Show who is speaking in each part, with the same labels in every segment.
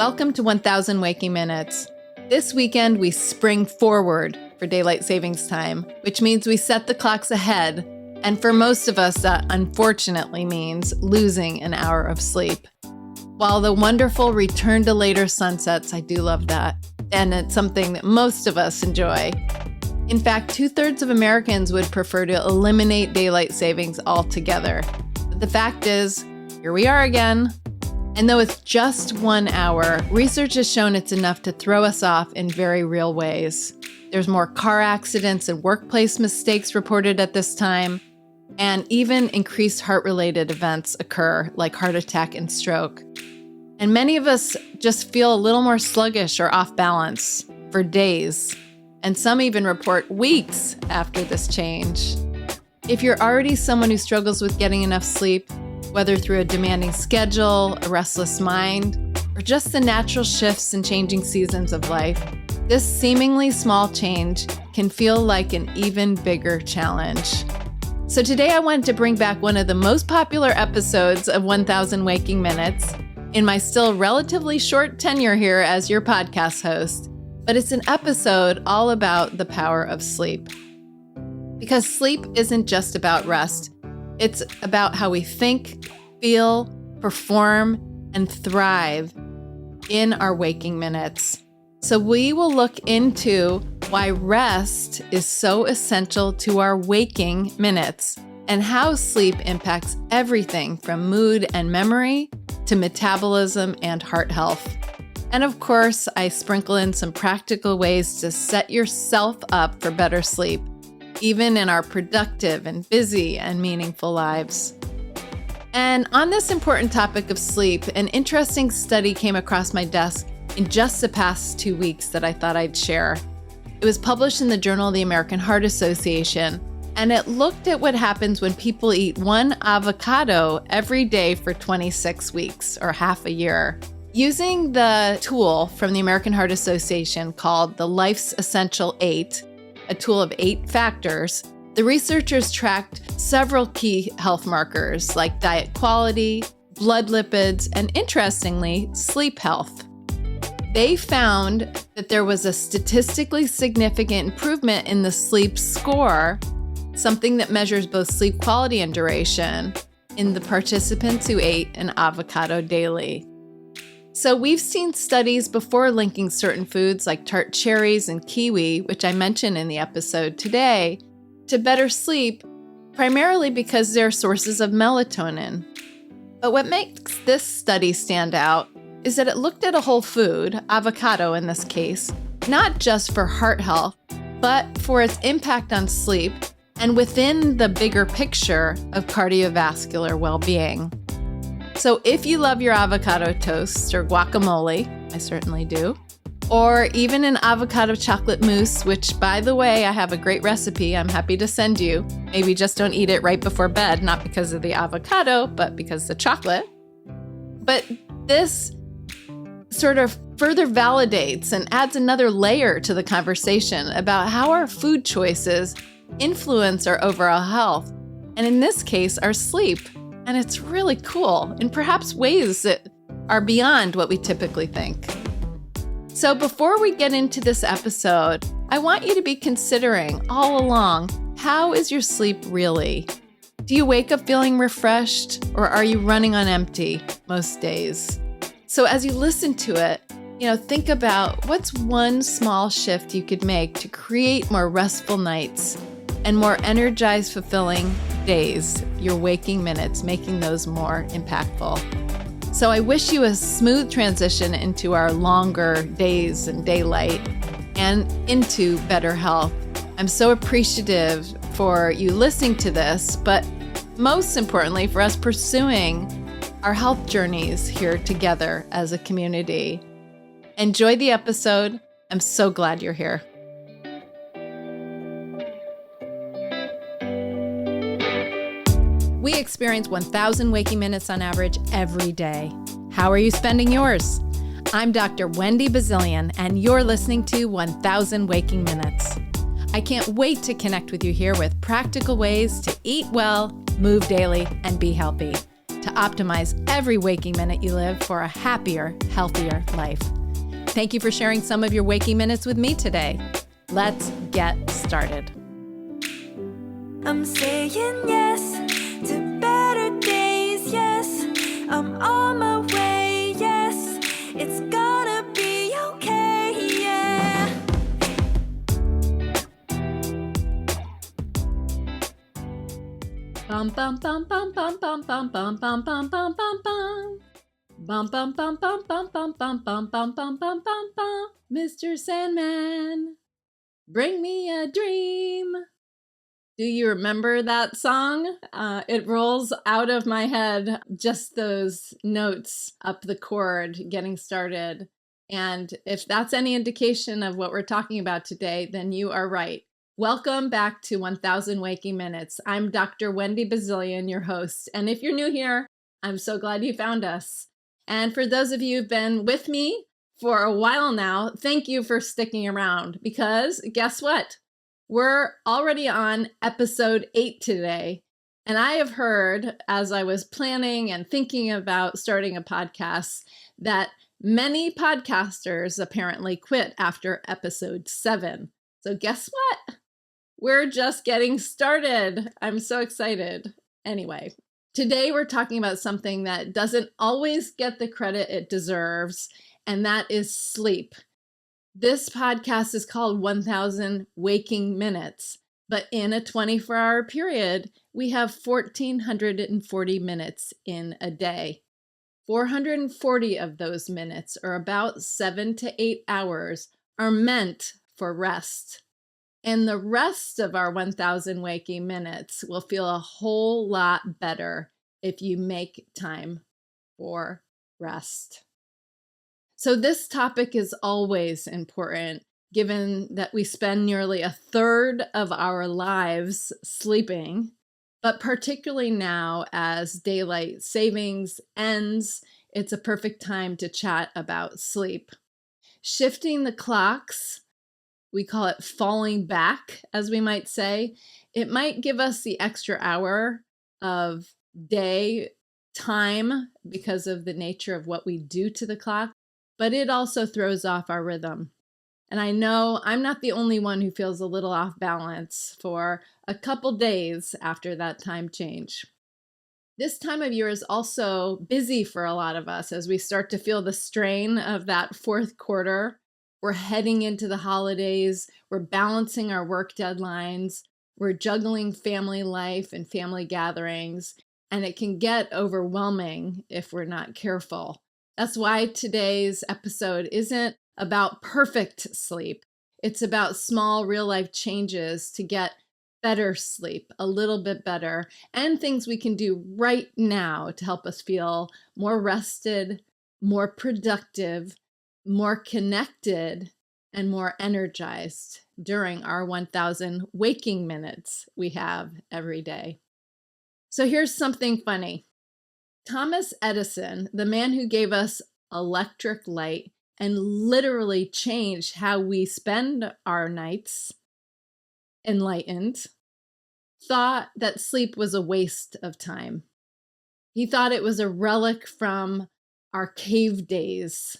Speaker 1: Welcome to 1000 Waking Minutes. This weekend, we spring forward for daylight savings time, which means we set the clocks ahead. And for most of us, that unfortunately means losing an hour of sleep. While the wonderful return to later sunsets, I do love that. And it's something that most of us enjoy. In fact, 2/3 of Americans would prefer to eliminate daylight savings altogether. But the fact is, here we are again. And though it's just 1 hour, research has shown it's enough to throw us off in very real ways. There's more car accidents and workplace mistakes reported at this time, and even increased heart-related events occur, like heart attack and stroke. And many of us just feel a little more sluggish or off balance for days, and some even report weeks after this change. If you're already someone who struggles with getting enough sleep, whether through a demanding schedule, a restless mind, or just the natural shifts and changing seasons of life, this seemingly small change can feel like an even bigger challenge. So today I wanted to bring back one of the most popular episodes of 1000 Waking Minutes in my still relatively short tenure here as your podcast host, but it's an episode all about the power of sleep. Because sleep isn't just about rest. It's about how we think, feel, perform, and thrive in our waking minutes. So we will look into why rest is so essential to our waking minutes and how sleep impacts everything from mood and memory to metabolism and heart health. And of course, I sprinkle in some practical ways to set yourself up for better sleep, even in our productive and busy and meaningful lives. And on this important topic of sleep, an interesting study came across my desk in just the past 2 weeks that I thought I'd share. It was published in the Journal of the American Heart Association, and it looked at what happens when people eat one avocado every day for 26 weeks, or half a year. Using the tool from the American Heart Association called the Life's Essential 8, a tool of 8 factors, the researchers tracked several key health markers like diet quality, blood lipids, and interestingly, sleep health. They found that there was a statistically significant improvement in the sleep score, something that measures both sleep quality and duration, in the participants who ate an avocado daily. So we've seen studies before linking certain foods like tart cherries and kiwi, which I mentioned in the episode today, to better sleep, primarily because they're sources of melatonin. But what makes this study stand out is that it looked at a whole food, avocado in this case, not just for heart health, but for its impact on sleep and within the bigger picture of cardiovascular well-being. So if you love your avocado toast or guacamole, I certainly do, or even an avocado chocolate mousse, which, by the way, I have a great recipe I'm happy to send you. Maybe just don't eat it right before bed, not because of the avocado, but because of the chocolate. But this sort of further validates and adds another layer to the conversation about how our food choices influence our overall health, and in this case, our sleep. And it's really cool in perhaps ways that are beyond what we typically think. So before we get into this episode, I want you to be considering all along, how is your sleep really? Do you wake up feeling refreshed, or are you running on empty most days? So as you listen to it, think about what's one small shift you could make to create more restful nights and more energized, fulfilling days, your waking minutes, making those more impactful. So I wish you a smooth transition into our longer days and daylight and into better health. I'm so appreciative for you listening to this, but most importantly, for us pursuing our health journeys here together as a community. Enjoy the episode. I'm so glad you're here. We experience 1000 waking minutes on average every day. How are you spending yours? I'm Dr. Wendy Bazilian, and you're listening to 1000 Waking Minutes. I can't wait to connect with you here with practical ways to eat well, move daily, and be healthy. To to optimize every waking minute you live for a happier, healthier life. Thank you for sharing some of your waking minutes with me today. Let's get started.
Speaker 2: I'm saying yes to better days, yes. I'm on my way, yes. It's gonna be okay, yeah.
Speaker 1: Bum bum bum bum bum bum bum bum bum bum bum bum bum. Bum bum bum bum bum bum bum bum bum bum bum bum bum. Mr. Sandman, bring me a dream. Do you remember that song? It rolls out of my head, just those notes up the chord getting started. And if that's any indication of what we're talking about today, then you are right. Welcome back to 1000 Waking Minutes. I'm Dr. Wendy Bazilian, your host. And if you're new here, I'm so glad you found us. And for those of you who've been with me for a while now, thank you for sticking around, because guess what? We're already on episode 8 today. And I have heard, as I was planning and thinking about starting a podcast, that many podcasters apparently quit after episode 7. So guess what? We're just getting started. I'm so excited. Anyway, today we're talking about something that doesn't always get the credit it deserves, and that is sleep. This podcast is called 1000 Waking Minutes, but in a 24-hour period, we have 1,440 minutes in a day. 440 of those minutes, or about 7 to 8 hours, are meant for rest. And the rest of our 1000 waking minutes will feel a whole lot better if you make time for rest. So this topic is always important, given that we spend nearly a third of our lives sleeping, but particularly now as daylight savings ends, it's a perfect time to chat about sleep. Shifting the clocks, we call it falling back, as we might say. It might give us the extra hour of day time because of the nature of what we do to the clock, but it also throws off our rhythm. And I know I'm not the only one who feels a little off balance for a couple days after that time change. This time of year is also busy for a lot of us as we start to feel the strain of that fourth quarter. We're heading into the holidays, we're balancing our work deadlines, we're juggling family life and family gatherings, and it can get overwhelming if we're not careful. That's why today's episode isn't about perfect sleep. It's about small real-life changes to get better sleep, a little bit better, and things we can do right now to help us feel more rested, more productive, more connected, and more energized during our 1000 waking minutes we have every day. So here's something funny. Thomas Edison, the man who gave us electric light and literally changed how we spend our nights, enlightened, thought that sleep was a waste of time. He thought it was a relic from our cave days.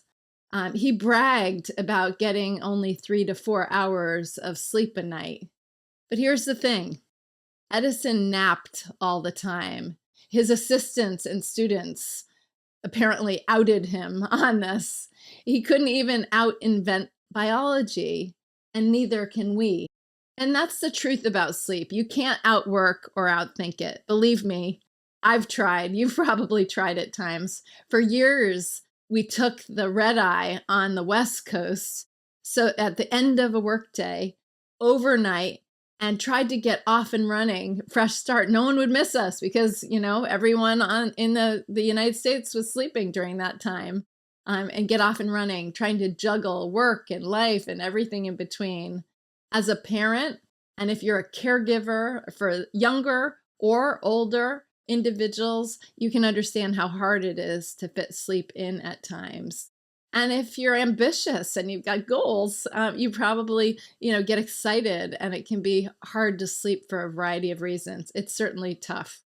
Speaker 1: He bragged about getting only 3 to 4 hours of sleep a night. But here's the thing. Edison napped all the time. His assistants and students apparently outed him on this. He couldn't even out-invent biology, and neither can we. And that's the truth about sleep. You can't outwork or outthink it. Believe me, I've tried. You've probably tried at times. For years, we took the red eye on the West Coast, so at the end of a workday, overnight, and tried to get off and running, fresh start. No one would miss us because, everyone in the United States was sleeping during that time, and get off and running, trying to juggle work and life and everything in between. As a parent, and if you're a caregiver for younger or older individuals, you can understand how hard it is to fit sleep in at times. And if you're ambitious and you've got goals, you probably, get excited, and it can be hard to sleep for a variety of reasons. It's certainly tough.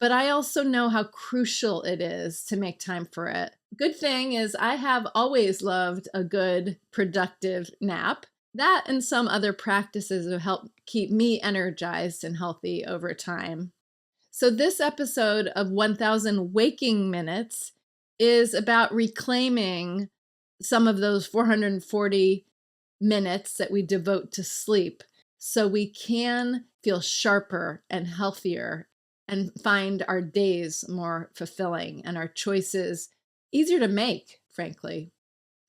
Speaker 1: but I also know how crucial it is to make time for it. Good thing is I have always loved a good, productive nap. That and some other practices have helped keep me energized and healthy over time. So, this episode of 1000 Waking Minutes is about reclaiming some of those 440 minutes that we devote to sleep so we can feel sharper and healthier and find our days more fulfilling and our choices easier to make, frankly.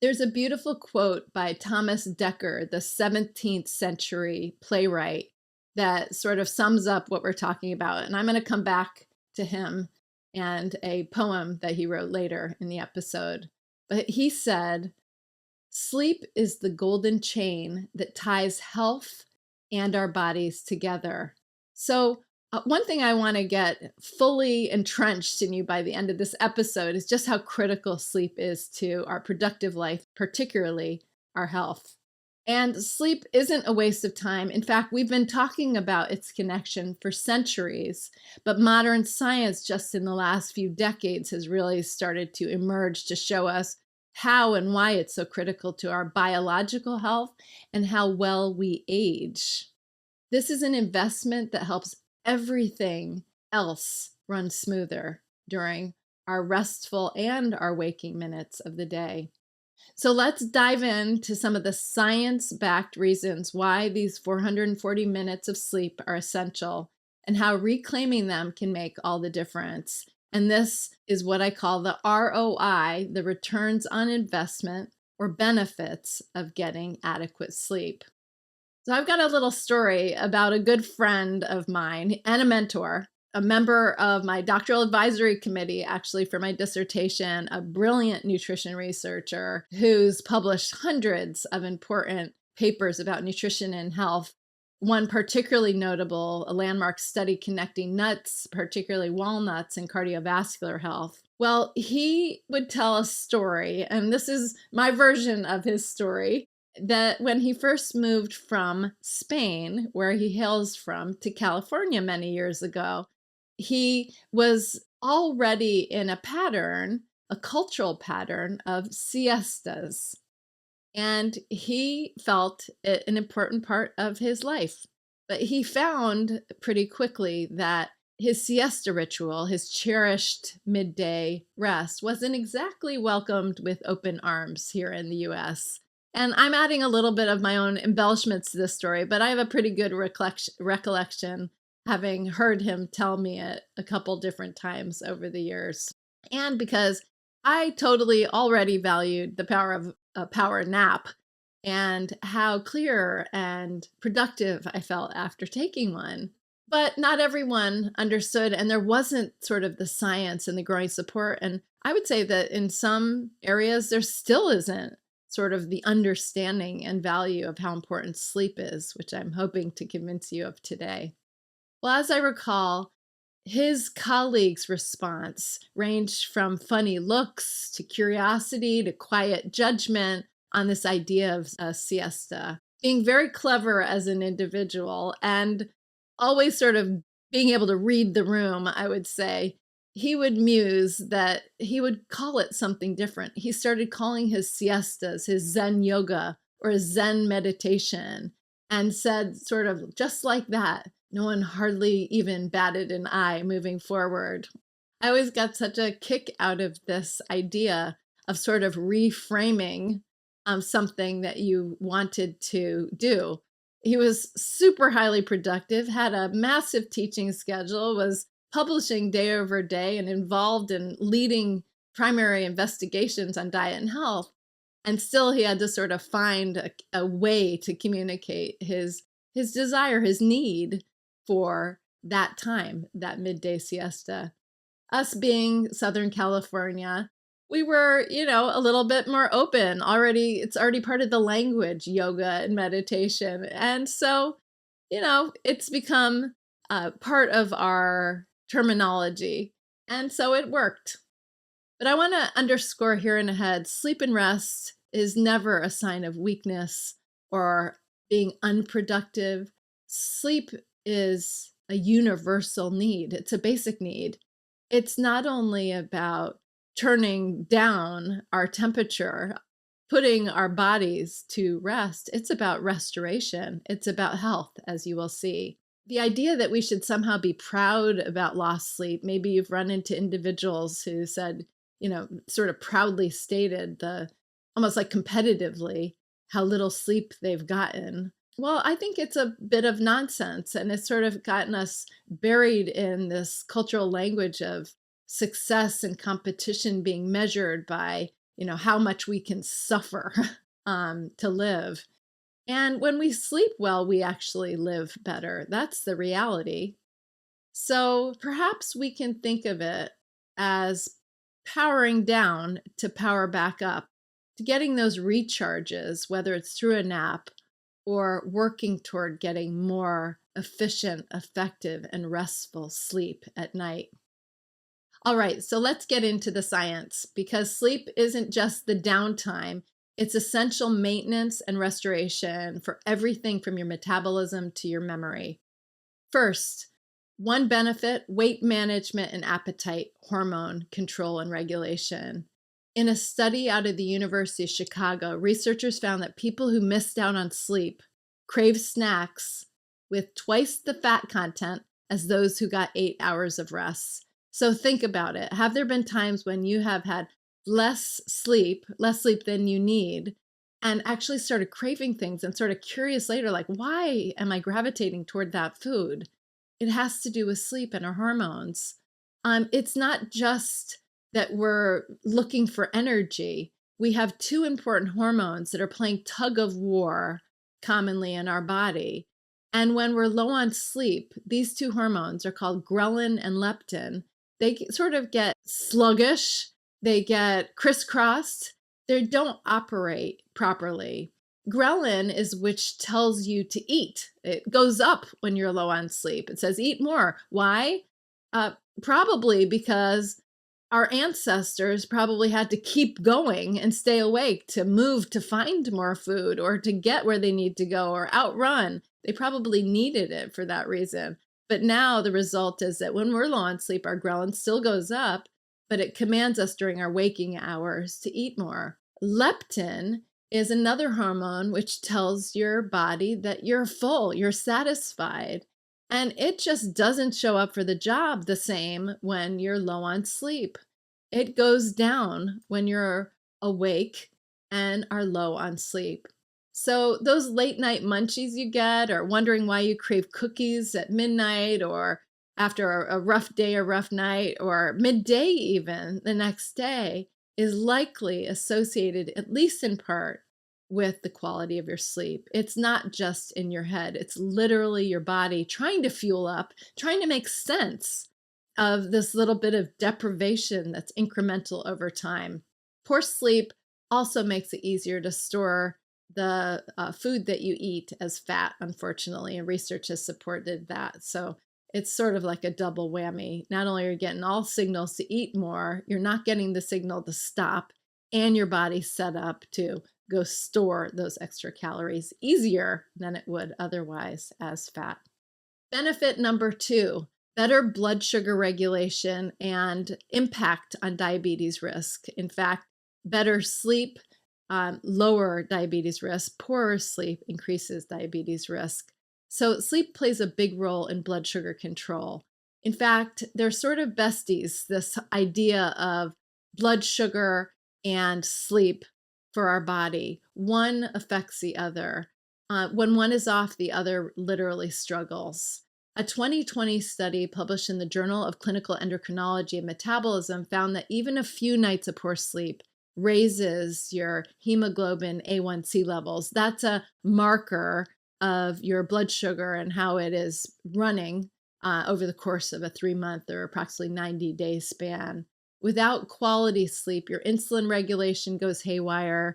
Speaker 1: There's a beautiful quote by Thomas Dekker, the 17th century playwright, that sort of sums up what we're talking about. And I'm going to come back to him and a poem that he wrote later in the episode. But he said, "Sleep is the golden chain that ties health and our bodies together." So one thing I want to get fully entrenched in you by the end of this episode is just how critical sleep is to our productive life, particularly our health. And sleep isn't a waste of time. In fact, we've been talking about its connection for centuries, but modern science just in the last few decades has really started to emerge to show us how and why it's so critical to our biological health and how well we age. This is an investment that helps everything else run smoother during our restful and our waking minutes of the day. So let's dive into some of the science-backed reasons why these 440 minutes of sleep are essential and how reclaiming them can make all the difference. And this is what I call the ROI, the returns on investment or benefits of getting adequate sleep. So I've got a little story about a good friend of mine and a mentor, a member of my doctoral advisory committee, actually, for my dissertation, a brilliant nutrition researcher who's published hundreds of important papers about nutrition and health. One particularly notable, a landmark study connecting nuts, particularly walnuts, and cardiovascular health. Well, he would tell a story, and this is my version of his story, that when he first moved from Spain, where he hails from, to California many years ago, he was already in a pattern, a cultural pattern of siestas. And he felt it an important part of his life. But he found pretty quickly that his siesta ritual, his cherished midday rest, wasn't exactly welcomed with open arms here in the US. And I'm adding a little bit of my own embellishments to this story, but I have a pretty good recollection, having heard him tell me it a couple different times over the years. And because I totally already valued the power of a power nap and how clear and productive I felt after taking one. But not everyone understood, and there wasn't sort of the science and the growing support. And I would say that in some areas, there still isn't sort of the understanding and value of how important sleep is, which I'm hoping to convince you of today. Well, as I recall, his colleagues' response ranged from funny looks to curiosity to quiet judgment on this idea of a siesta. Being very clever as an individual and always sort of being able to read the room, I would say, he would muse that he would call it something different. He started calling his siestas his Zen yoga or his Zen meditation, and said sort of just like that, no one hardly even batted an eye moving forward. I always got such a kick out of this idea of sort of reframing something that you wanted to do. He was super highly productive, had a massive teaching schedule, was publishing day over day and involved in leading primary investigations on diet and health. And still he had to sort of find a way to communicate his desire, his need for that time, that midday siesta. Us being Southern California, we were, a little bit more open already. It's already part of the language, yoga and meditation. And so, it's become part of our terminology. And so it worked. But I want to underscore here and ahead, sleep and rest is never a sign of weakness or being unproductive. Sleep is a universal need. It's a basic need. It's not only about turning down our temperature, putting our bodies to rest, it's about restoration. It's about health, as you will see. The idea that we should somehow be proud about lost sleep, maybe you've run into individuals who said, sort of proudly stated almost like competitively, how little sleep they've gotten. Well, I think it's a bit of nonsense, and it's sort of gotten us buried in this cultural language of success and competition being measured by, how much we can suffer to live. And when we sleep well, we actually live better. That's the reality. So perhaps we can think of it as powering down to power back up, to getting those recharges, whether it's through a nap or working toward getting more efficient, effective, and restful sleep at night. All right, so let's get into the science, because sleep isn't just the downtime. It's essential maintenance and restoration for everything from your metabolism to your memory. First, one benefit: weight management and appetite hormone control and regulation. In a study out of the University of Chicago, researchers found that people who missed out on sleep crave snacks with twice the fat content as those who got 8 hours of rest. So think about it. Have there been times when you have had less sleep than you need, and actually started craving things and sort of curious later, like, why am I gravitating toward that food? It has to do with sleep and our hormones. It's not just that we're looking for energy. We have two important hormones that are playing tug of war commonly in our body. And when we're low on sleep, these two hormones are called ghrelin and leptin. They sort of get sluggish, they get crisscrossed, they don't operate properly. Ghrelin is which tells you to eat. It goes up when you're low on sleep. It says eat more. Why? Probably because our ancestors probably had to keep going and stay awake to move to find more food or to get where they need to go or outrun. They probably needed it for that reason. But now the result is that when we're low on sleep, our ghrelin still goes up, but it commands us during our waking hours to eat more. Leptin is another hormone which tells your body that you're full, you're satisfied. And it just doesn't show up for the job the same when you're low on sleep. It goes down when you're awake and are low on sleep. So those late night munchies you get, or wondering why you crave cookies at midnight or after a rough day or rough night or midday even the next day, is likely associated, at least in part, with the quality of your sleep. It's not just in your head. It's literally your body trying to fuel up, trying to make sense of this little bit of deprivation that's incremental over time. Poor sleep also makes it easier to store the food that you eat as fat, unfortunately, and research has supported that. So it's sort of like a double whammy. Not only are you getting all signals to eat more, you're not getting the signal to stop, and your body's set up to go store those extra calories easier than it would otherwise as fat. Benefit number 2, better blood sugar regulation and impact on diabetes risk. In fact, better sleep, lower diabetes risk. Poorer sleep increases diabetes risk. So sleep plays a big role in blood sugar control. In fact, they're sort of besties, this idea of blood sugar and sleep for our body. One affects the other. When one is off, the other literally struggles. A 2020 study published in the Journal of Clinical Endocrinology and Metabolism found that even a few nights of poor sleep raises your hemoglobin A1C levels. That's a marker of your blood sugar and how it is running over the course of a 3-month or approximately 90-day span. Without quality sleep, your insulin regulation goes haywire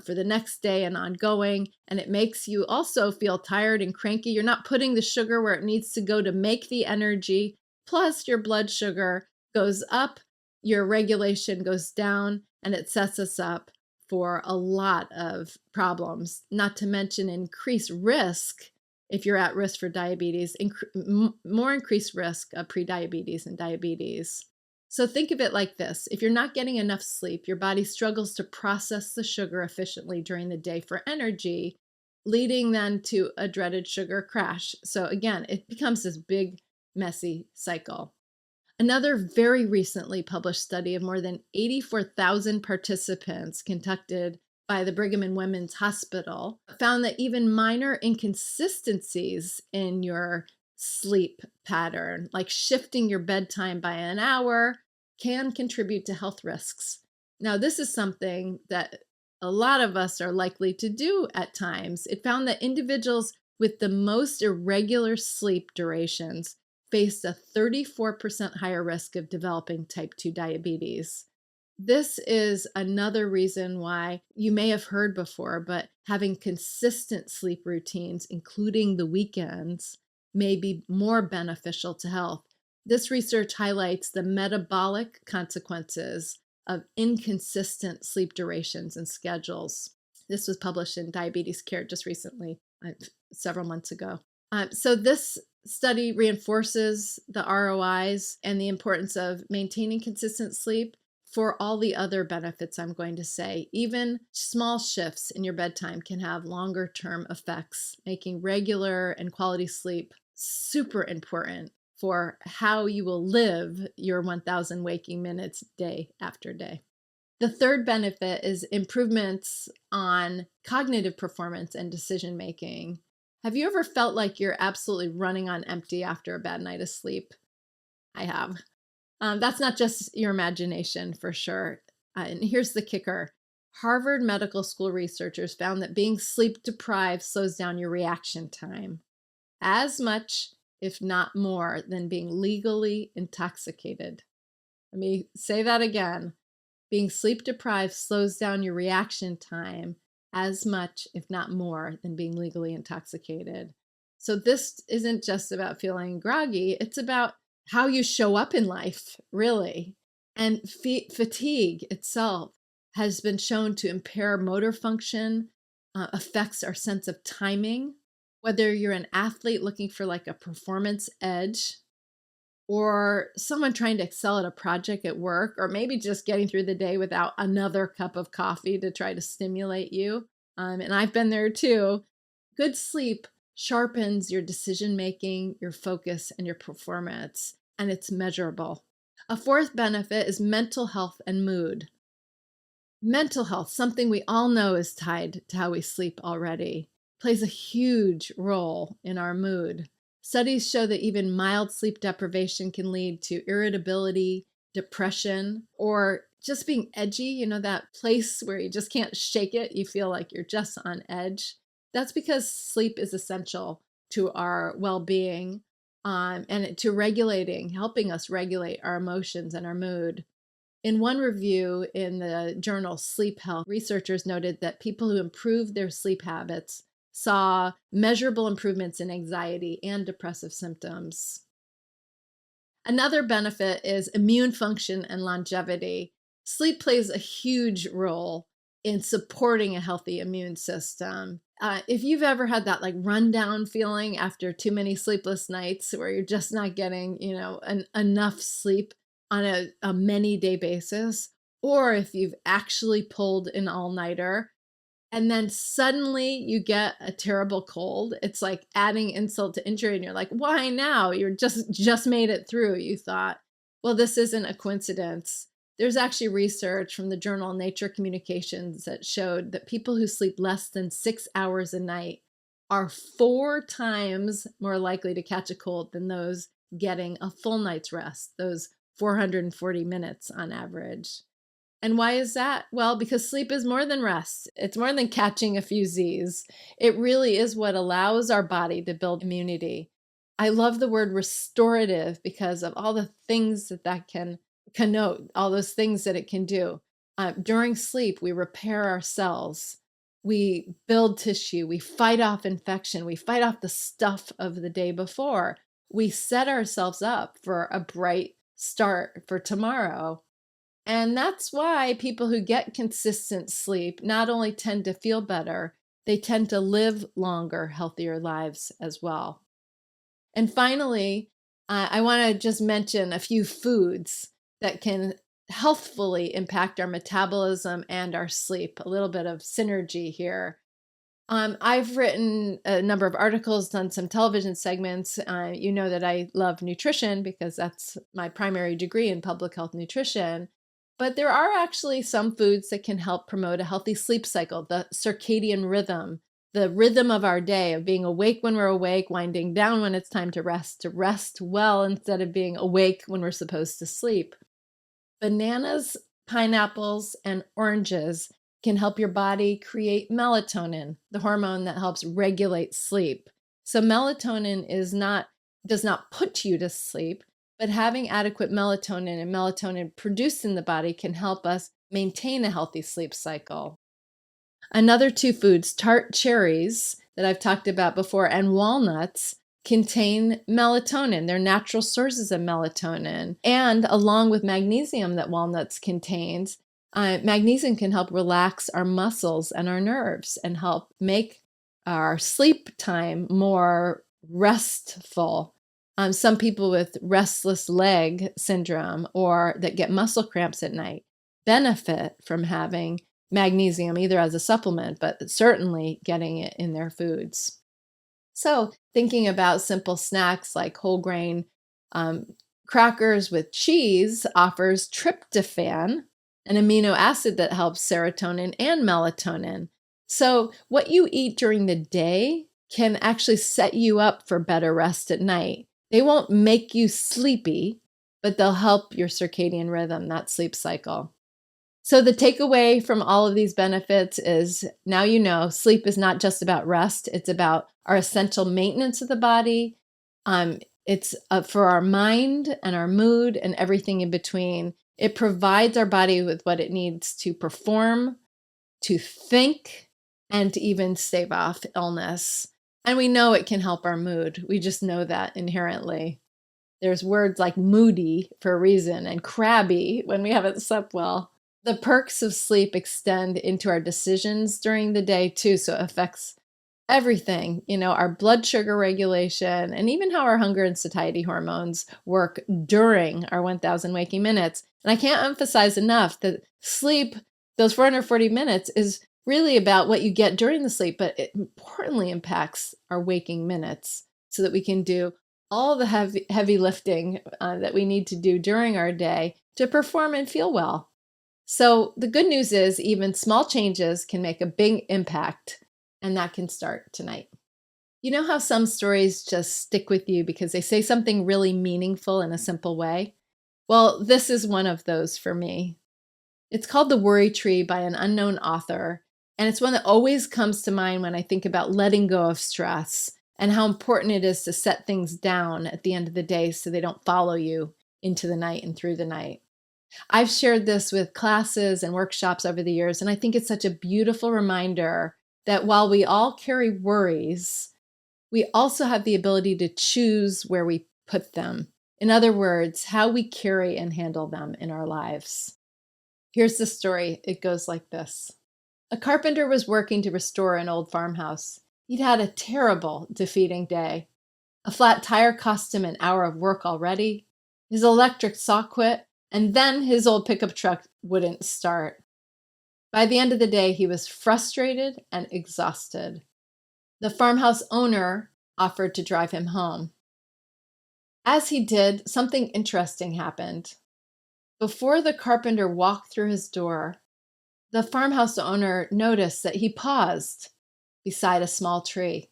Speaker 1: for the next day and ongoing, and it makes you also feel tired and cranky. You're not putting the sugar where it needs to go to make the energy. Plus, your blood sugar goes up, your regulation goes down, and it sets us up for a lot of problems, not to mention increased risk if you're at risk for diabetes, more increased risk of prediabetes and diabetes. So think of it like this. If you're not getting enough sleep, your body struggles to process the sugar efficiently during the day for energy, leading then to a dreaded sugar crash. So again, it becomes this big, messy cycle. Another very recently published study of more than 84,000 participants conducted by the Brigham and Women's Hospital found that even minor inconsistencies in your sleep pattern, like shifting your bedtime by an hour, can contribute to health risks. Now, this is something that a lot of us are likely to do at times. It found that individuals with the most irregular sleep durations faced a 34% higher risk of developing type 2 diabetes. This is another reason why you may have heard before, but having consistent sleep routines, including the weekends, may be more beneficial to health. This research highlights the metabolic consequences of inconsistent sleep durations and schedules. This was published in Diabetes Care just recently, several months ago. So this study reinforces the ROIs and the importance of maintaining consistent sleep for all the other benefits I'm going to say. Even small shifts in your bedtime can have longer term effects, making regular and quality sleep super important for how you will live your 1,000 waking minutes day after day. The third benefit is improvements on cognitive performance and decision making. Have you ever felt like you're absolutely running on empty after a bad night of sleep? I have. That's not just your imagination, for sure. And here's the kicker. Harvard Medical School researchers found that being sleep deprived slows down your reaction time as much, if not more, than being legally intoxicated. Let me say that again. Being sleep deprived slows down your reaction time as much, if not more, than being legally intoxicated. So this isn't just about feeling groggy. It's about how you show up in life, really. And fatigue itself has been shown to impair motor function, affects our sense of timing. Whether you're an athlete looking for like a performance edge, or someone trying to excel at a project at work, or maybe just getting through the day without another cup of coffee to try to stimulate you. And I've been there too. Good sleep sharpens your decision making, your focus, and your performance, and it's measurable. A fourth benefit is mental health and mood. Mental health, something we all know is tied to how we sleep already, plays a huge role in our mood. Studies show that even mild sleep deprivation can lead to irritability, depression, or just being edgy, that place where you just can't shake it. You feel like you're just on edge. That's because sleep is essential to our well-being and to helping us regulate our emotions and our mood. In one review in the journal Sleep Health, researchers noted that people who improved their sleep habits saw measurable improvements in anxiety and depressive symptoms. Another benefit is immune function and longevity. Sleep plays a huge role in supporting a healthy immune system. If you've ever had that like rundown feeling after too many sleepless nights where you're just not getting, enough sleep on a many-day basis, or if you've actually pulled an all-nighter, and then suddenly you get a terrible cold, it's like adding insult to injury, and you're like, why now? You're just made it through, you thought. Well, this isn't a coincidence. There's actually research from the journal Nature Communications that showed that people who sleep less than 6 hours a night are 4 times more likely to catch a cold than those getting a full night's rest, those 440 minutes on average. And why is that? Well, because sleep is more than rest. It's more than catching a few Z's. It really is what allows our body to build immunity. I love the word restorative because of all the things that can connote, all those things that it can do. During sleep, we repair our cells. We build tissue. We fight off infection. We fight off the stuff of the day before. We set ourselves up for a bright start for tomorrow. And that's why people who get consistent sleep not only tend to feel better, they tend to live longer, healthier lives as well. And finally, I want to just mention a few foods that can healthfully impact our metabolism and our sleep. A little bit of synergy here. I've written a number of articles, done some television segments. You know that I love nutrition because that's my primary degree in public health nutrition. But there are actually some foods that can help promote a healthy sleep cycle, the circadian rhythm, the rhythm of our day, of being awake when we're awake, winding down when it's time to rest well instead of being awake when we're supposed to sleep. Bananas, pineapples, and oranges can help your body create melatonin, the hormone that helps regulate sleep. So melatonin does not put you to sleep, but having adequate melatonin and melatonin produced in the body can help us maintain a healthy sleep cycle. Another two foods, tart cherries that I've talked about before, and walnuts contain melatonin. They're natural sources of melatonin. And along with magnesium that walnuts contains, magnesium can help relax our muscles and our nerves and help make our sleep time more restful. Some people with restless leg syndrome or that get muscle cramps at night benefit from having magnesium either as a supplement, but certainly getting it in their foods. So thinking about simple snacks like whole grain crackers with cheese offers tryptophan, an amino acid that helps serotonin and melatonin. So what you eat during the day can actually set you up for better rest at night. They won't make you sleepy, but they'll help your circadian rhythm, that sleep cycle. So the takeaway from all of these benefits is now you know sleep is not just about rest. It's about our essential maintenance of the body. It's for our mind and our mood and everything in between. It provides our body with what it needs to perform, to think, and to even stave off illness. And we know it can help our mood. We just know that inherently. There's words like moody for a reason and crabby when we haven't slept well. The perks of sleep extend into our decisions during the day too, so it affects everything, our blood sugar regulation and even how our hunger and satiety hormones work during our 1000 waking minutes. And I can't emphasize enough that sleep, those 440 minutes, is really about what you get during the sleep, but it importantly impacts our waking minutes so that we can do all the heavy lifting that we need to do during our day to perform and feel well. So the good news is even small changes can make a big impact, and that can start tonight. You know how some stories just stick with you because they say something really meaningful in a simple way? Well, this is one of those for me. It's called The Worry Tree by an unknown author, and it's one that always comes to mind when I think about letting go of stress and how important it is to set things down at the end of the day so they don't follow you into the night and through the night. I've shared this with classes and workshops over the years, and I think it's such a beautiful reminder that while we all carry worries, we also have the ability to choose where we put them. In other words, how we carry and handle them in our lives. Here's the story. It goes like this. A carpenter was working to restore an old farmhouse. He'd had a terrible, defeating day. A flat tire cost him an hour of work already. His electric saw quit. And then his old pickup truck wouldn't start. By the end of the day, he was frustrated and exhausted. The farmhouse owner offered to drive him home. As he did, something interesting happened. Before the carpenter walked through his door, the farmhouse owner noticed that he paused beside a small tree.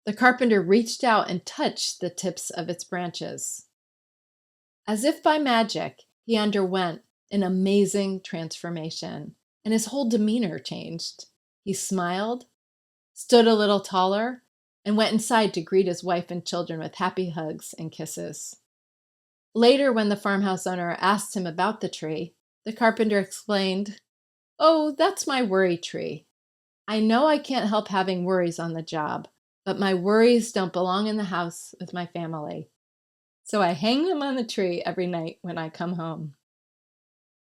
Speaker 1: The carpenter reached out and touched the tips of its branches. As if by magic, he underwent an amazing transformation, and his whole demeanor changed. He smiled, stood a little taller, and went inside to greet his wife and children with happy hugs and kisses. Later, when the farmhouse owner asked him about the tree, the carpenter explained, "Oh, that's my worry tree. I know I can't help having worries on the job, but my worries don't belong in the house with my family. So I hang them on the tree every night when I come home."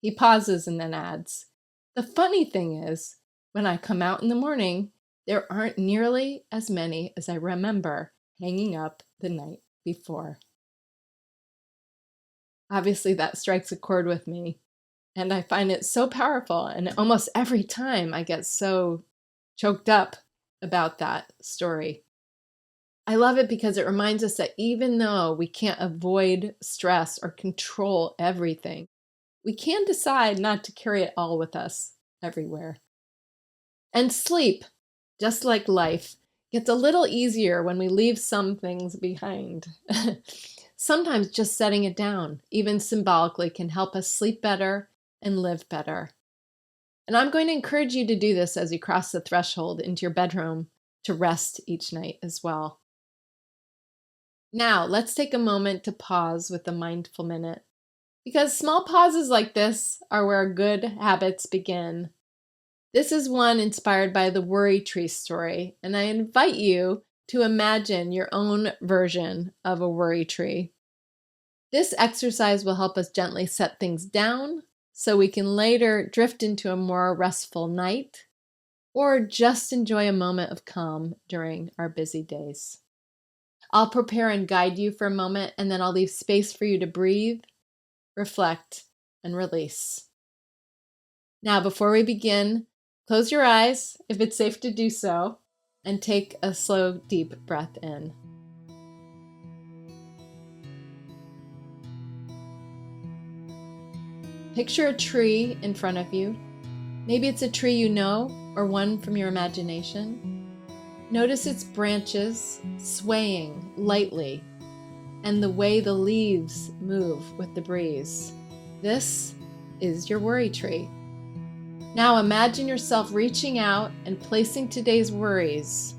Speaker 1: He pauses and then adds, "The funny thing is, when I come out in the morning, there aren't nearly as many as I remember hanging up the night before." Obviously, that strikes a chord with me, and I find it so powerful. And almost every time I get so choked up about that story. I love it because it reminds us that even though we can't avoid stress or control everything, we can decide not to carry it all with us everywhere. And sleep, just like life, gets a little easier when we leave some things behind. Sometimes just setting it down, even symbolically, can help us sleep better and live better. And I'm going to encourage you to do this as you cross the threshold into your bedroom to rest each night as well. Now, let's take a moment to pause with a mindful minute, because small pauses like this are where good habits begin. This is one inspired by the worry tree story, and I invite you to imagine your own version of a worry tree. This exercise will help us gently set things down so we can later drift into a more restful night or just enjoy a moment of calm during our busy days. I'll prepare and guide you for a moment, and then I'll leave space for you to breathe, reflect, and release. Now, before we begin, close your eyes if it's safe to do so, and take a slow, deep breath in. Picture a tree in front of you. Maybe it's a tree you know or one from your imagination. Notice its branches swaying lightly and the way the leaves move with the breeze. This is your worry tree. Now imagine yourself reaching out and placing today's worries,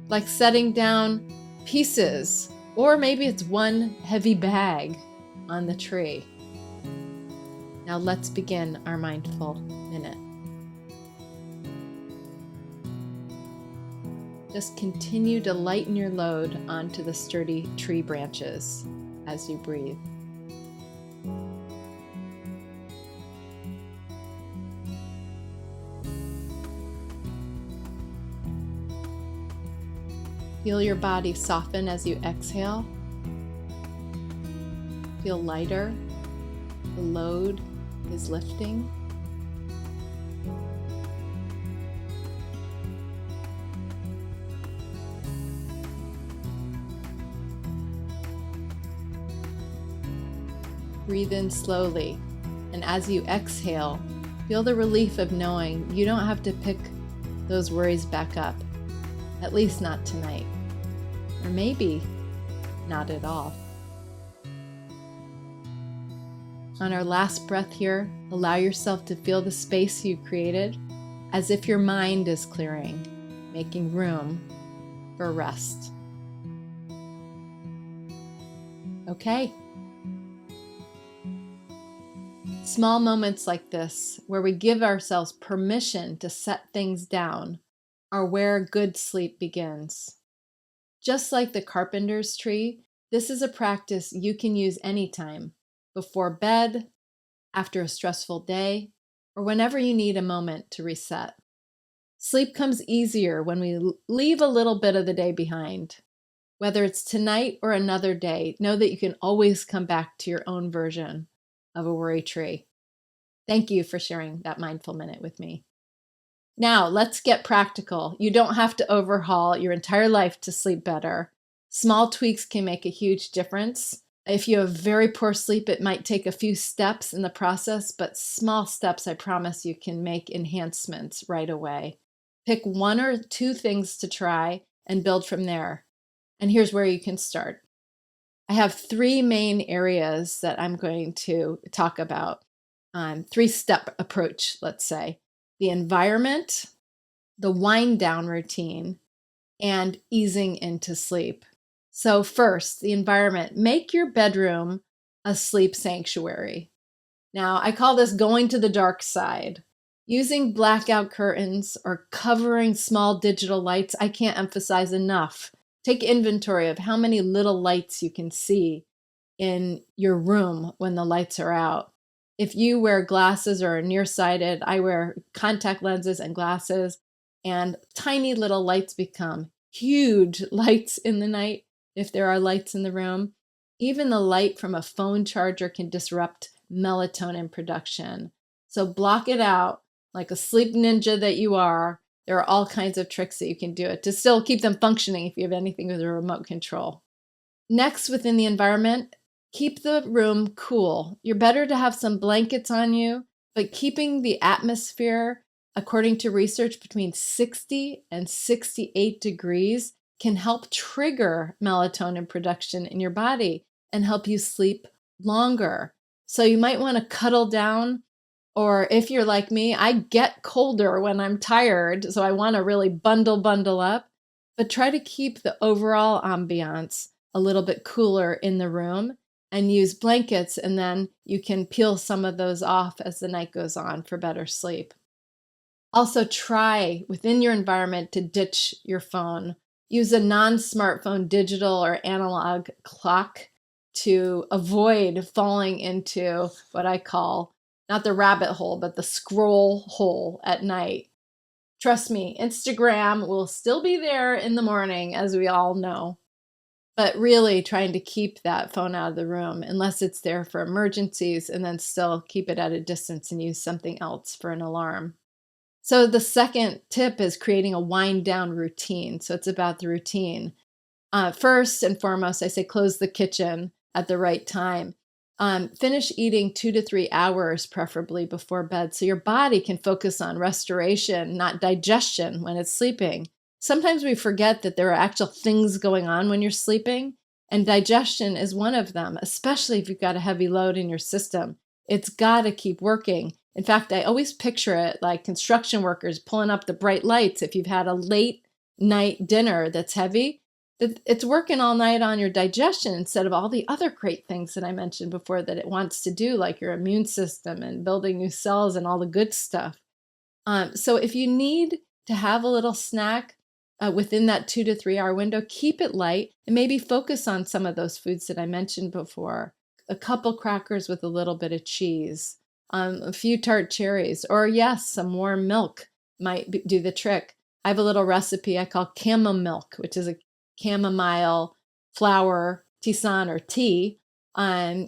Speaker 1: like setting down pieces, or maybe it's one heavy bag on the tree. Now let's begin our mindful minute. Just continue to lighten your load onto the sturdy tree branches as you breathe. Feel your body soften as you exhale. Feel lighter. The load is lifting. Breathe in slowly, and as you exhale, feel the relief of knowing you don't have to pick those worries back up, at least not tonight, or maybe not at all. On our last breath here, allow yourself to feel the space you created as if your mind is clearing, making room for rest. Okay. Small moments like this, where we give ourselves permission to set things down, are where good sleep begins. Just like the carpenter's tree, this is a practice you can use anytime, before bed, after a stressful day, or whenever you need a moment to reset. Sleep comes easier when we leave a little bit of the day behind. Whether it's tonight or another day, know that you can always come back to your own version of a worry tree. Thank you for sharing that mindful minute with me. Now, let's get practical. You don't have to overhaul your entire life to sleep better. Small tweaks can make a huge difference. If you have very poor sleep, it might take a few steps in the process, but small steps, I promise you, can make enhancements right away. Pick one or two things to try and build from there. And here's where you can start. I have three main areas that I'm going to talk about. Three-step approach, let's say. The environment, the wind down routine, and easing into sleep. So first, the environment. Make your bedroom a sleep sanctuary. Now, I call this going to the dark side. Using blackout curtains or covering small digital lights, I can't emphasize enough. Take inventory of how many little lights you can see in your room when the lights are out. If you wear glasses or are nearsighted, I wear contact lenses and glasses, and tiny little lights become huge lights in the night if there are lights in the room. Even the light from a phone charger can disrupt melatonin production. So block it out like a sleep ninja that you are. There are all kinds of tricks that you can do it to still keep them functioning if you have anything with a remote control. Next, within the environment, keep the room cool. You're better to have some blankets on you, but keeping the atmosphere, according to research, between 60 and 68 degrees can help trigger melatonin production in your body and help you sleep longer. So you might want to cuddle down, or if you're like me, I get colder when I'm tired, so I want to really bundle up, but try to keep the overall ambiance a little bit cooler in the room and use blankets, and then you can peel some of those off as the night goes on for better sleep. Also, try within your environment to ditch your phone. Use a non-smartphone digital or analog clock to avoid falling into what I call not the rabbit hole, but the scroll hole at night. Trust me, Instagram will still be there in the morning, as we all know. But really trying to keep that phone out of the room unless it's there for emergencies, and then still keep it at a distance and use something else for an alarm. So the second tip is creating a wind down routine. So it's about the routine. First and foremost, I say close the kitchen at the right time. Finish eating 2 to 3 hours, preferably before bed, so your body can focus on restoration, not digestion when it's sleeping. Sometimes we forget that there are actual things going on when you're sleeping, and digestion is one of them, especially if you've got a heavy load in your system. It's got to keep working. In fact, I always picture it like construction workers pulling up the bright lights. If you've had a late night dinner that's heavy, it's working all night on your digestion instead of all the other great things that I mentioned before that it wants to do, like your immune system and building new cells and all the good stuff. So if you need to have a little snack within that 2 to 3 hour window, keep it light and maybe focus on some of those foods that I mentioned before. A couple crackers with a little bit of cheese, a few tart cherries, or yes, some warm milk might do the trick. I have a little recipe I call chamomile milk, which is a chamomile flower tisane or tea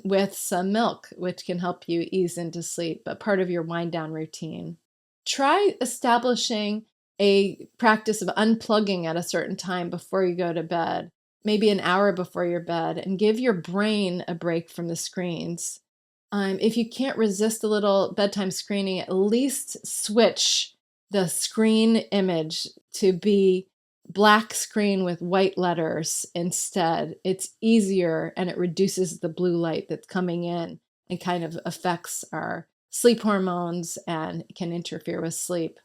Speaker 1: with some milk, which can help you ease into sleep, but part of your wind down routine. Try establishing a practice of unplugging at a certain time before you go to bed, maybe an hour before your bed, and give your brain a break from the screens. If you can't resist a little bedtime screening, at least switch the screen image to be black screen with white letters instead. It's easier and it reduces the blue light that's coming in and kind of affects our sleep hormones and can interfere with sleep.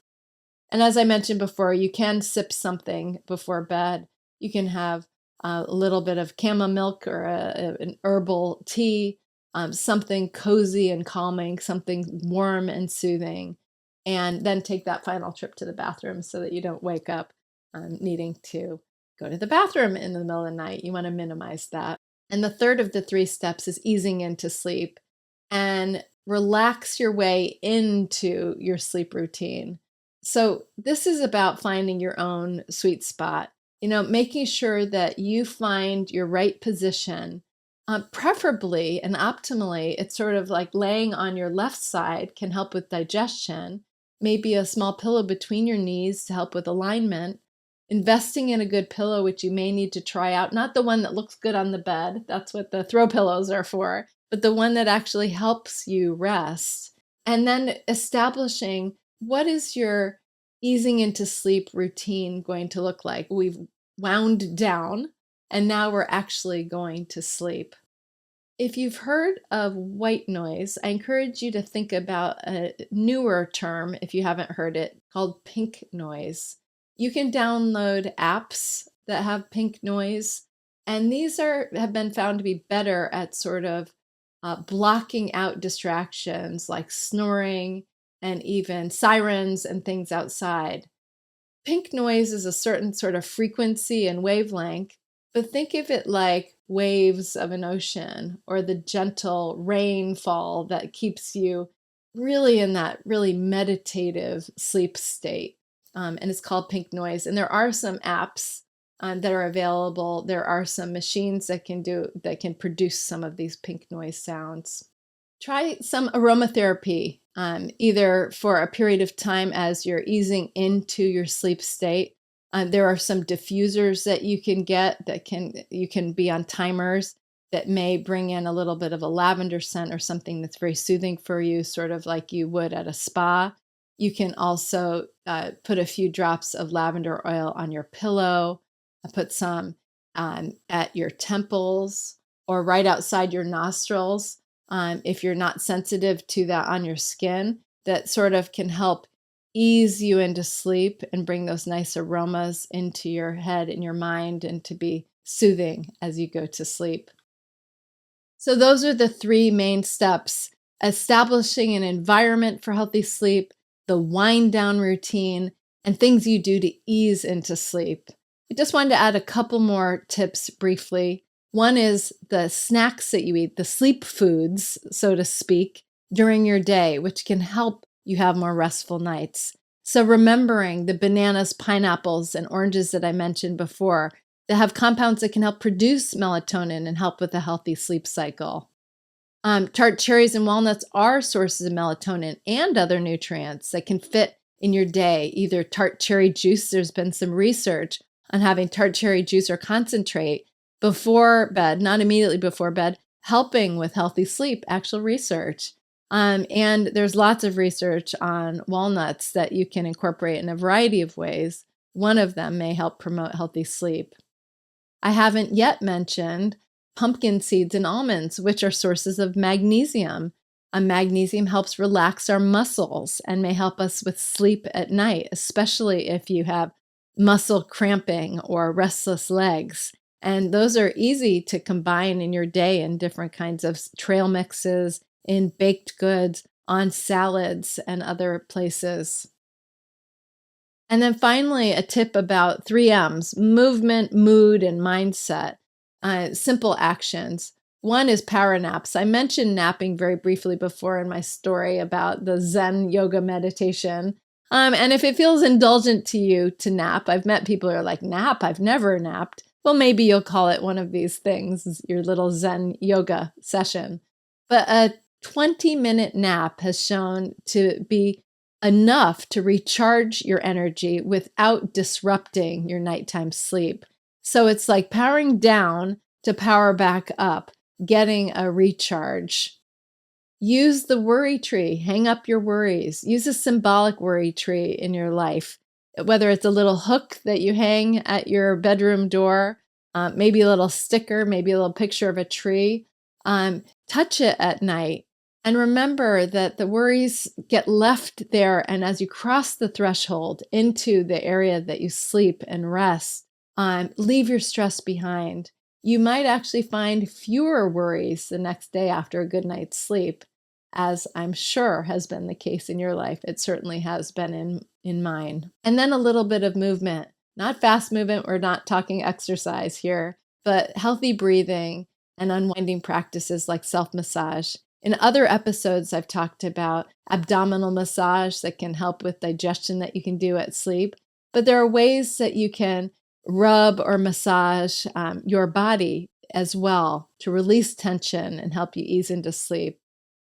Speaker 1: And as I mentioned before, you can sip something before bed. You can have a little bit of chamomile milk or an herbal tea, something cozy and calming, something warm and soothing, and then take that final trip to the bathroom so that you don't wake up needing to go to the bathroom in the middle of the night. You want to minimize that. And the third of the 3 steps is easing into sleep and relax your way into your sleep routine. So this is about finding your own sweet spot, making sure that you find your right position. Preferably and optimally, it's sort of like laying on your left side can help with digestion, maybe a small pillow between your knees to help with alignment. Investing in a good pillow, which you may need to try out, not the one that looks good on the bed, that's what the throw pillows are for, but the one that actually helps you rest. And then establishing what is your easing into sleep routine going to look like. We've wound down and now we're actually going to sleep. If you've heard of white noise, I encourage you to think about a newer term, if you haven't heard it, called pink noise. You can download apps that have pink noise, and these have been found to be better at sort of blocking out distractions like snoring and even sirens and things outside. Pink noise is a certain sort of frequency and wavelength, but think of it like waves of an ocean or the gentle rainfall that keeps you really in that really meditative sleep state. And it's called pink noise. And there are some apps that are available. There are some machines that can produce some of these pink noise sounds. Try some aromatherapy, either for a period of time as you're easing into your sleep state. There are some diffusers that you can get you can be on timers that may bring in a little bit of a lavender scent or something that's very soothing for you, sort of like you would at a spa. You can also put a few drops of lavender oil on your pillow, put some at your temples or right outside your nostrils. If you're not sensitive to that on your skin, that sort of can help ease you into sleep and bring those nice aromas into your head and your mind and to be soothing as you go to sleep. So those are the three main steps: establishing an environment for healthy sleep, the wind down routine, and things you do to ease into sleep. I just wanted to add a couple more tips briefly. One is the snacks that you eat, the sleep foods, so to speak, during your day, which can help you have more restful nights. So remembering the bananas, pineapples, and oranges that I mentioned before that have compounds that can help produce melatonin and help with a healthy sleep cycle. Tart cherries and walnuts are sources of melatonin and other nutrients that can fit in your day. Either tart cherry juice, there's been some research on having tart cherry juice or concentrate before bed, not immediately before bed, helping with healthy sleep, actual research. And there's lots of research on walnuts that you can incorporate in a variety of ways. One of them may help promote healthy sleep. I haven't yet mentioned pumpkin seeds and almonds, which are sources of magnesium. Magnesium helps relax our muscles and may help us with sleep at night, especially if you have muscle cramping or restless legs. And those are easy to combine in your day in different kinds of trail mixes, in baked goods, on salads, and other places. And then finally, a tip about 3Ms: movement, mood, and mindset. Simple actions. One is power naps. I mentioned napping very briefly before in my story about the Zen yoga meditation. And if it feels indulgent to you to nap, I've met people who are like, nap? I've never napped. Well, maybe you'll call it one of these things, your little Zen yoga session. But a 20-minute nap has shown to be enough to recharge your energy without disrupting your nighttime sleep. So it's like powering down to power back up, getting a recharge. Use the worry tree. Hang up your worries. Use a symbolic worry tree in your life, whether it's a little hook that you hang at your bedroom door, maybe a little sticker, maybe a little picture of a tree. Touch it at night. And remember that the worries get left there, and as you cross the threshold into the area that you sleep and rest, leave your stress behind. You might actually find fewer worries the next day after a good night's sleep, as I'm sure has been the case in your life. It certainly has been in mine. And then a little bit of movement, not fast movement. We're not talking exercise here, but healthy breathing and unwinding practices like self-massage. In other episodes, I've talked about abdominal massage that can help with digestion that you can do at sleep. But there are ways that you can rub or massage your body as well to release tension and help you ease into sleep.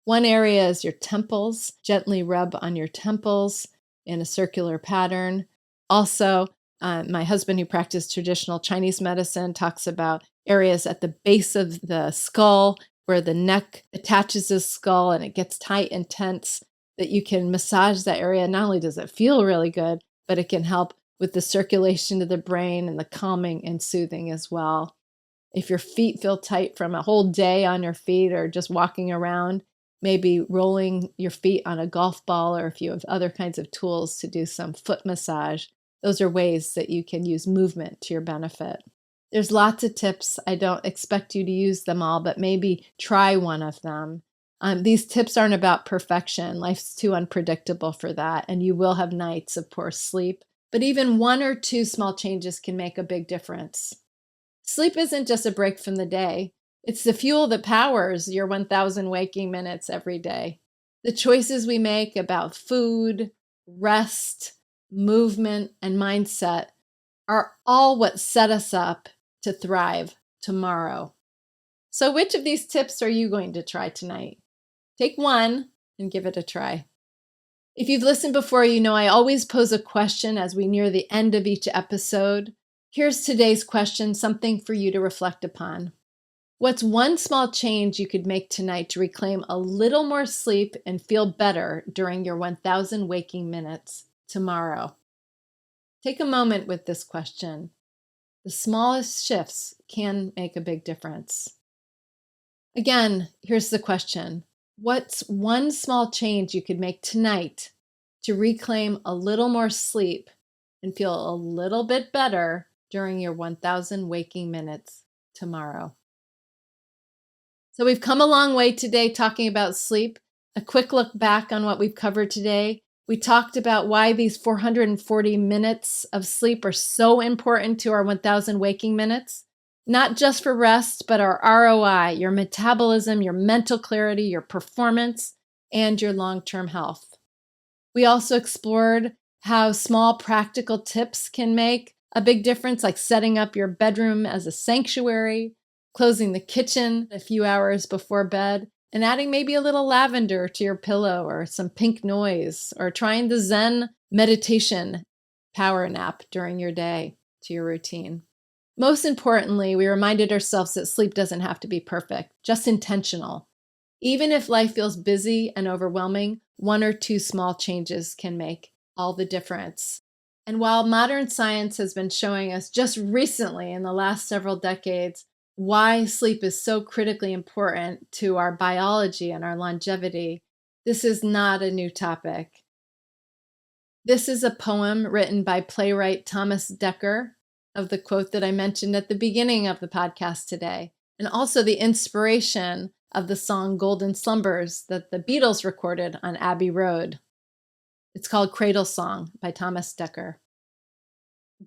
Speaker 1: One area is your temples. Gently rub on your temples in a circular pattern. Also, my husband, who practiced traditional Chinese medicine, talks about areas at the base of the skull where the neck attaches the skull and it gets tight and tense, that you can massage that area. Not only does it feel really good, but it can help with the circulation to the brain and the calming and soothing as well. If your feet feel tight from a whole day on your feet or just walking around, maybe rolling your feet on a golf ball, or if you have other kinds of tools to do some foot massage, those are ways that you can use movement to your benefit. There's lots of tips. I don't expect you to use them all, but maybe try one of them. These tips aren't about perfection. Life's too unpredictable for that, and you will have nights of poor sleep. But even one or two small changes can make a big difference. Sleep isn't just a break from the day. It's the fuel that powers your 1,000 waking minutes every day. The choices we make about food, rest, movement, and mindset are all what set us up to thrive tomorrow. So which of these tips are you going to try tonight? Take one and give it a try. If you've listened before, you know I always pose a question as we near the end of each episode. Here's today's question, something for you to reflect upon. What's one small change you could make tonight to reclaim a little more sleep and feel better during your 1,000 waking minutes tomorrow? Take a moment with this question. The smallest shifts can make a big difference. Again, here's the question. What's one small change you could make tonight to reclaim a little more sleep and feel a little bit better during your 1,000 waking minutes tomorrow? So we've come a long way today talking about sleep. A quick look back on what we've covered today. We talked about why these 440 minutes of sleep are so important to our 1,000 waking minutes. Not just for rest, but our ROI, your metabolism, your mental clarity, your performance, and your long-term health. We also explored how small practical tips can make a big difference, like setting up your bedroom as a sanctuary, closing the kitchen a few hours before bed, and adding maybe a little lavender to your pillow or some pink noise, or trying the Zen meditation power nap during your day to your routine. Most importantly, we reminded ourselves that sleep doesn't have to be perfect, just intentional. Even if life feels busy and overwhelming, one or two small changes can make all the difference. And while modern science has been showing us just recently in the last several decades why sleep is so critically important to our biology and our longevity, this is not a new topic. This is a poem written by playwright Thomas Dekker, of the quote that I mentioned at the beginning of the podcast today, and also the inspiration of the song Golden Slumbers that the Beatles recorded on Abbey Road. It's called Cradle Song by Thomas Dekker.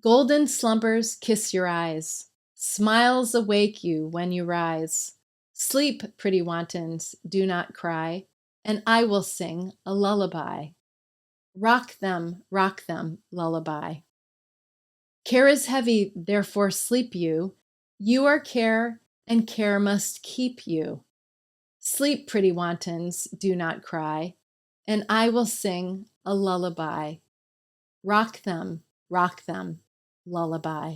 Speaker 1: Golden slumbers kiss your eyes, smiles awake you when you rise. Sleep, pretty wantons, do not cry, and I will sing a lullaby. Rock them, lullaby. Care is heavy, therefore sleep you. You are care, and care must keep you. Sleep, pretty wantons, do not cry, and I will sing a lullaby. Rock them, lullaby.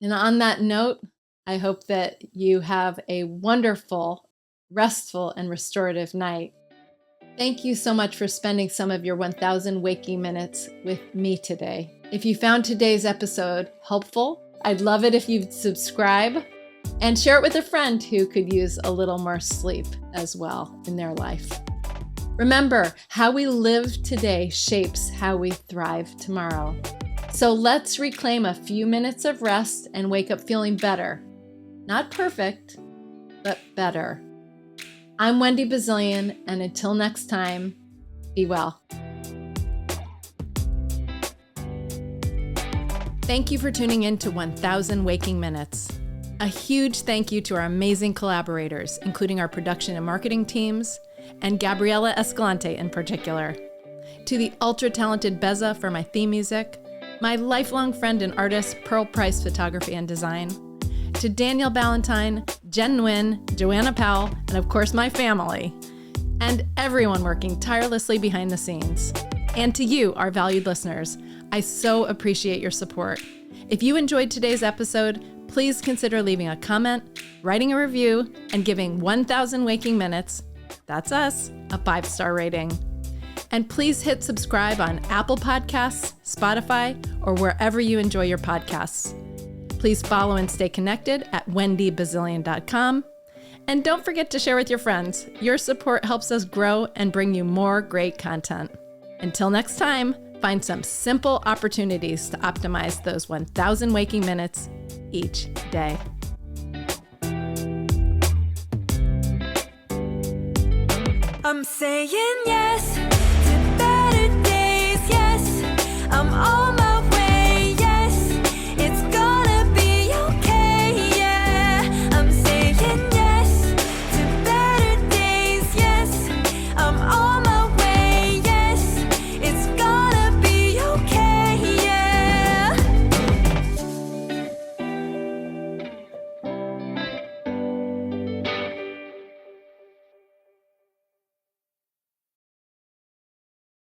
Speaker 1: And on that note, I hope that you have a wonderful, restful, and restorative night. Thank you so much for spending some of your 1,000 waking minutes with me today. If you found today's episode helpful, I'd love it if you'd subscribe and share it with a friend who could use a little more sleep as well in their life. Remember, how we live today shapes how we thrive tomorrow. So let's reclaim a few minutes of rest and wake up feeling better. Not perfect, but better. I'm Wendy Bazilian, and until next time, be well. Thank you for tuning in to 1,000 Waking Minutes. A huge thank you to our amazing collaborators, including our production and marketing teams, and Gabriela Escalante in particular. To the ultra-talented Beza for my theme music, my lifelong friend and artist, Pearl Price Photography and Design, to Daniel Ballantyne, Jen Nguyen, Joanna Powell, and of course my family, and everyone working tirelessly behind the scenes. And to you, our valued listeners, I so appreciate your support. If you enjoyed today's episode, please consider leaving a comment, writing a review, and giving 1,000 Waking Minutes, that's us, a 5-star rating. And please hit subscribe on Apple Podcasts, Spotify, or wherever you enjoy your podcasts. Please follow and stay connected at wendybazilian.com. And don't forget to share with your friends. Your support helps us grow and bring you more great content. Until next time, find some simple opportunities to optimize those 1,000 waking minutes each day.
Speaker 2: I'm saying yes